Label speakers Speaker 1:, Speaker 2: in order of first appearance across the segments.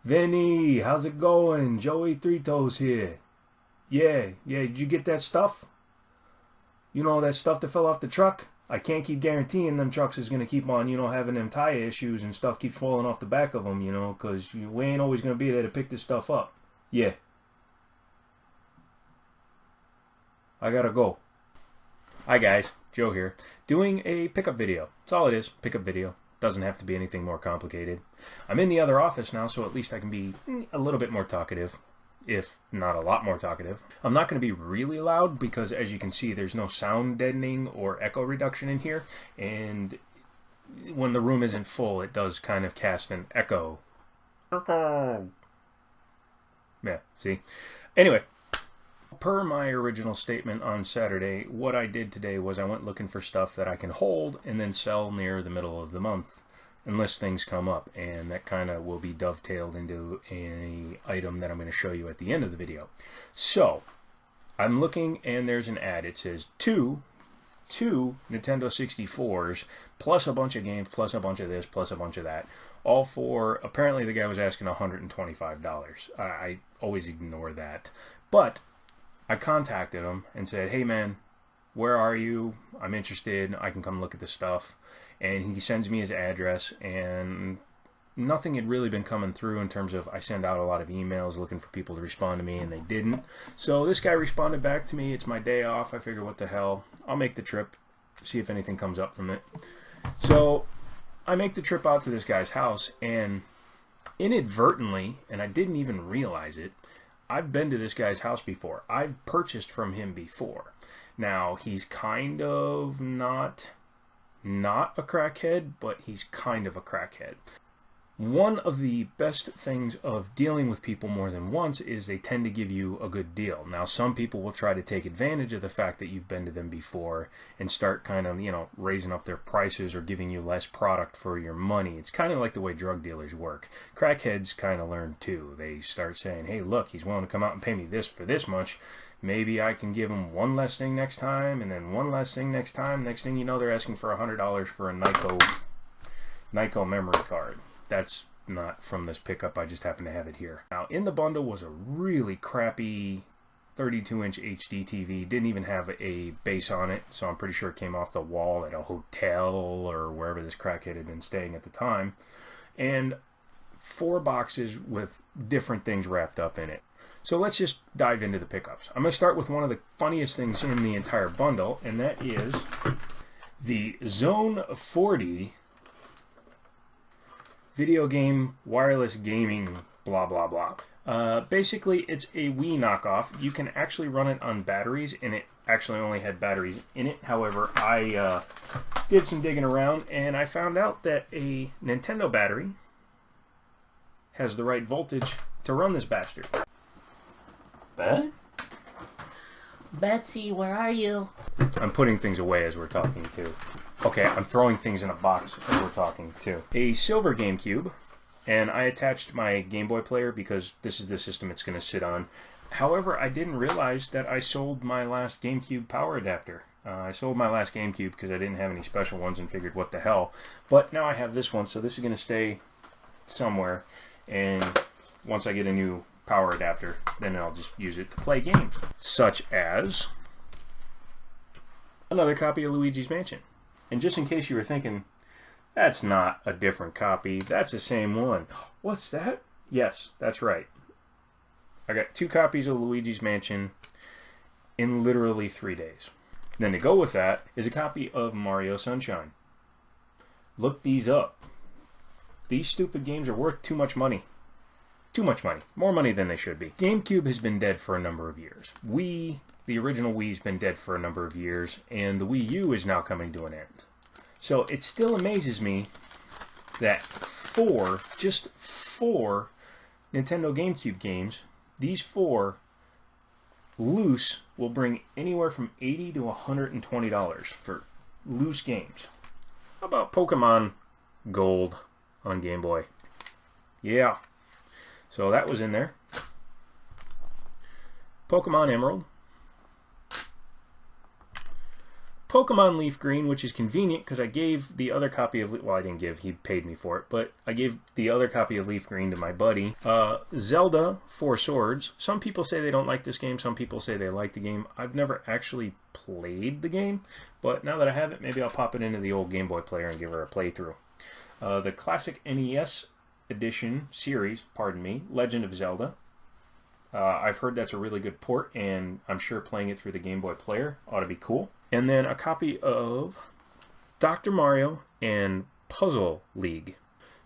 Speaker 1: Vinny, how's it going? Joey Three Toes here. Yeah, did you get that stuff? You know that stuff that fell off the truck? I can't keep guaranteeing them trucks is going to keep on, having them tire issues and stuff keeps falling off the back of them, because we ain't always going to be there to pick this stuff up. Yeah. I gotta go. Hi guys, Joe here, doing a pickup video. That's all it is, pickup video. Doesn't have to be anything more complicated. I'm in the other office now, so at least I can be a little bit more talkative, if not a lot more talkative. I'm not going to be really loud because, as you can see, there's no sound deadening or echo reduction in here, and when the room isn't full, it does kind of cast an echo. Yeah, see? Anyway, per my original statement on Saturday, what I did today was I went looking for stuff that I can hold and then sell near the middle of the month, unless things come up, and that kind of will be dovetailed into an item that I'm going to show you at the end of the video. So, I'm looking and there's an ad. It says two Nintendo 64s, plus a bunch of games, plus a bunch of this, plus a bunch of that. All for, apparently the guy was asking $125. I always ignore that. But I contacted him and said, hey man, where are you? I'm interested. I can come look at the stuff. And he sends me his address, and nothing had really been coming through in terms of, I send out a lot of emails looking for people to respond to me, and they didn't. So this guy responded back to me. It's my day off. I figure, what the hell? I'll make the trip, see if anything comes up from it. So I make the trip out to this guy's house, and inadvertently, and I didn't even realize it, I've been to this guy's house before. I've purchased from him before. Now, he's kind of not a crackhead, but he's kind of a crackhead. One of the best things of dealing with people more than once is they tend to give you a good deal. Now, some people will try to take advantage of the fact that you've been to them before and start kind of, raising up their prices or giving you less product for your money. It's kind of like the way drug dealers work. Crackheads kind of learn too. They start saying, hey, look, he's willing to come out and pay me this for this much. Maybe I can give him one less thing next time, and then one less thing next time. Next thing you know, they're asking for $100 for a Nyko memory card. That's not from this pickup. I just happen to have it here. Now, in the bundle was a really crappy 32-inch HD TV. Didn't even have a base on it, so I'm pretty sure it came off the wall at a hotel or wherever this crackhead had been staying at the time. And 4 boxes with different things wrapped up in it. So let's just dive into the pickups. I'm going to start with one of the funniest things in the entire bundle, and that is the Zone 40 video game wireless gaming blah blah blah. Basically, it's a Wii knockoff. You can actually run it on batteries, and it actually only had batteries in it. However, I did some digging around, and I found out that a Nintendo battery has the right voltage to run this bastard.
Speaker 2: Betsy, where are you?
Speaker 1: I'm putting things away as we're talking too. Okay, I'm throwing things in a box as we're talking too. A silver GameCube, and I attached my Game Boy player because this is the system it's going to sit on. However, I didn't realize that I sold my last GameCube power adapter. I sold my last GameCube because I didn't have any special ones and figured what the hell. But now I have this one, so this is going to stay somewhere. And once I get a new power adapter, then I'll just use it to play games, such as another copy of Luigi's Mansion. And just in case you were thinking, that's not a different copy, that's the same one. What's that? Yes, that's right. I got 2 copies of Luigi's Mansion in literally 3 days. Then to go with that is a copy of Mario Sunshine. Look these up. These stupid games are worth too much money. Too much money. More money than they should be. GameCube has been dead for a number of years. Wii, the original Wii's been dead for a number of years, and the Wii U is now coming to an end. So it still amazes me that just 4 Nintendo GameCube games, these 4 loose will bring anywhere from $80 to $120 for loose games. How about Pokemon Gold on Game Boy? Yeah. So that was in there. Pokemon Emerald. Pokemon Leaf Green, which is convenient because I gave the other copy of... Well, I didn't give, he paid me for it, but I gave the other copy of Leaf Green to my buddy. Zelda Four Swords. Some people say they don't like this game, some people say they like the game. I've never actually played the game, but now that I have it, maybe I'll pop it into the old Game Boy player and give her a playthrough. The classic NES edition series, pardon me, Legend of Zelda. I've heard that's a really good port, and I'm sure playing it through the Game Boy player ought to be cool. And then a copy of Dr. Mario and Puzzle League.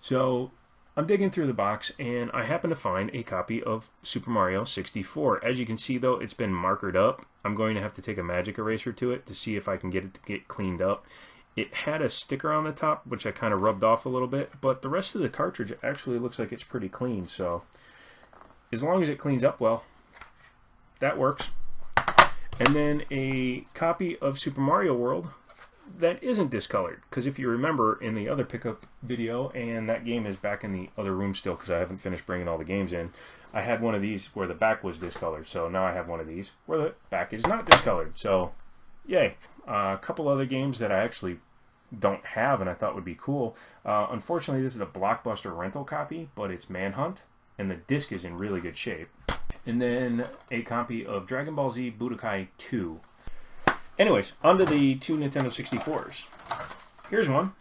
Speaker 1: So I'm digging through the box, and I happen to find a copy of Super Mario 64. As you can see, though, it's been markered up. I'm going to have to take a magic eraser to it to see if I can get it to get cleaned up. It had a sticker on the top, which I kind of rubbed off a little bit, but the rest of the cartridge actually looks like it's pretty clean, so as long as it cleans up well, that works. And then a copy of Super Mario World that isn't discolored, because if you remember in the other pickup video, and that game is back in the other room still because I haven't finished bringing all the games in, I had one of these where the back was discolored, so now I have one of these where the back is not discolored, so yay. A couple other games that I actually don't have and I thought would be cool. Unfortunately, this is a Blockbuster rental copy, but it's Manhunt, and the disc is in really good shape. And then a copy of Dragon Ball Z Budokai 2. Anyways, onto the two Nintendo 64s. Here's one,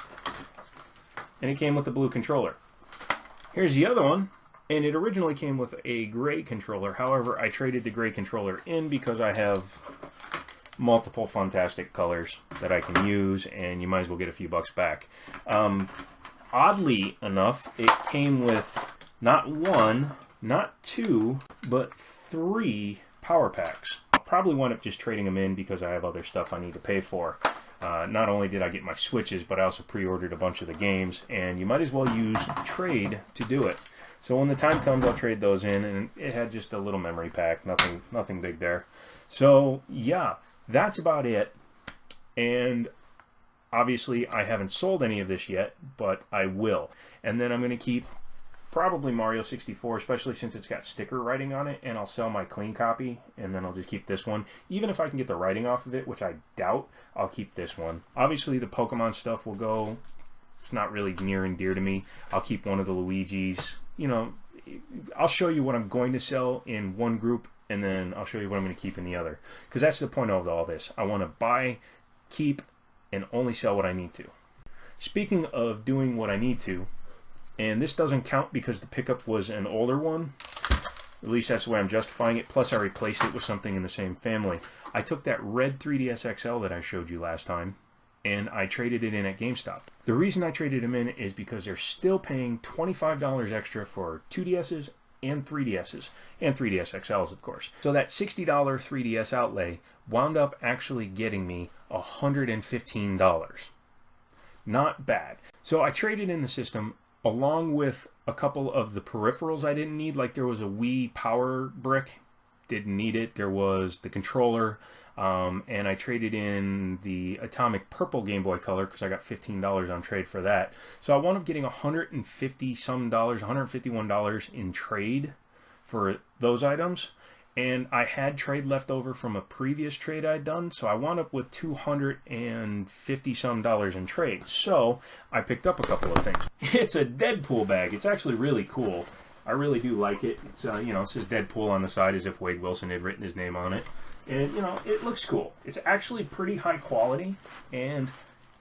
Speaker 1: and it came with the blue controller. Here's the other one, and it originally came with a gray controller. However, I traded the gray controller in because I have multiple fantastic colors that I can use, and you might as well get a few bucks back. Oddly enough, it came with not one, not two, but 3 power packs. I'll probably wind up just trading them in because I have other stuff I need to pay for. Not only did I get my Switches, but I also pre-ordered a bunch of the games, and you might as well use trade to do it. So when the time comes, I'll trade those in, and it had just a little memory pack, nothing big there. So yeah, that's about it. And obviously I haven't sold any of this yet, but I will. And then I'm going to keep probably Mario 64, especially since it's got sticker writing on it, and I'll sell my clean copy, and then I'll just keep this one. Even if I can get the writing off of it, which I doubt, I'll keep this one. Obviously the Pokemon stuff will go. It's not really near and dear to me. I'll keep one of the Luigis. You know, I'll show you what I'm going to sell in one group, and then I'll show you what I'm going to keep in the other. Because that's the point of all this. I want to buy, keep, and only sell what I need to. Speaking of doing what I need to, and this doesn't count because the pickup was an older one. At least that's the way I'm justifying it. Plus I replaced it with something in the same family. I took that red 3DS XL that I showed you last time, and I traded it in at GameStop. The reason I traded them in is because they're still paying $25 extra for 2DSs and 3DSs, and 3DS XLs, of course. So that $60 3DS outlay wound up actually getting me $115. Not bad. So I traded in the system along with a couple of the peripherals I didn't need. Like there was a Wii power brick, didn't need it. There was the controller, and I traded in the Atomic Purple Game Boy Color because I got $15 on trade for that. So I wound up getting $151 in trade for those items. And I had trade left over from a previous trade I'd done, so I wound up with $250 in trade. So I picked up a couple of things. It's a Deadpool bag. It's actually really cool. I really do like it. It's you know, it says Deadpool on the side as if Wade Wilson had written his name on it. And you know, it looks cool. It's actually pretty high quality, and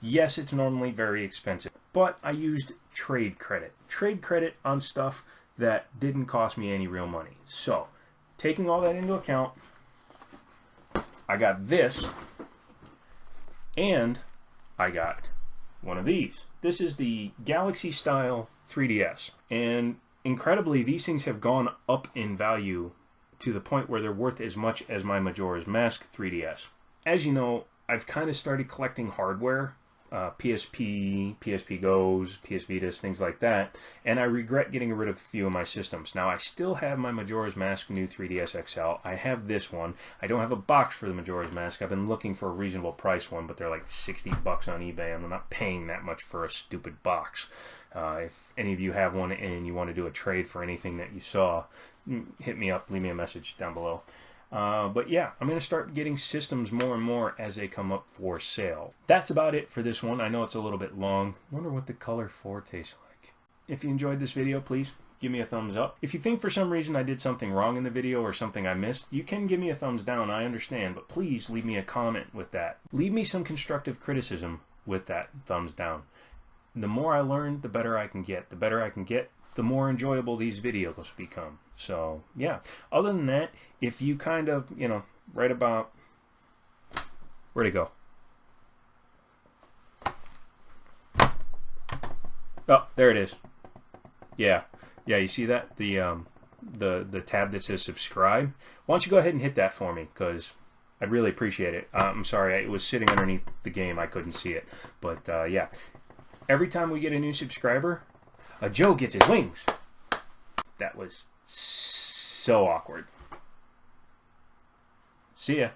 Speaker 1: yes, it's normally very expensive. But I used trade credit. Trade credit on stuff that didn't cost me any real money. So taking all that into account, I got this, and I got one of these. This is the Galaxy style 3DS, and incredibly, these things have gone up in value to the point where they're worth as much as my Majora's Mask 3DS. As you know, I've kind of started collecting hardware, PSP, PSP Go's, PS Vitas, things like that, and I regret getting rid of a few of my systems. Now, I still have my Majora's Mask new 3DS XL. I have this one. I don't have a box for the Majora's Mask. I've been looking for a reasonable price one, but they're like 60 bucks on eBay. I'm not paying that much for a stupid box. If any of you have one and you want to do a trade for anything that you saw, hit me up, leave me a message down below. But yeah, I'm going to start getting systems more and more as they come up for sale. That's about it for this one. I know it's a little bit long. Wonder what the Color 4 tastes like. If you enjoyed this video, please give me a thumbs up. If you think for some reason I did something wrong in the video or something I missed, you can give me a thumbs down, I understand, but please leave me a comment with that. Leave me some constructive criticism with that thumbs down. The more I learn, the better I can get. The better I can get, the more enjoyable these videos become. So, yeah. Other than that, if you kind of, you know, right about... Where'd it go? Oh, there it is. Yeah. Yeah, you see that? The tab that says subscribe. Why don't you go ahead and hit that for me, because I'd really appreciate it. I'm sorry, it was sitting underneath the game. I couldn't see it. But, yeah. Every time we get a new subscriber, Joe gets his wings. That was so awkward. See ya.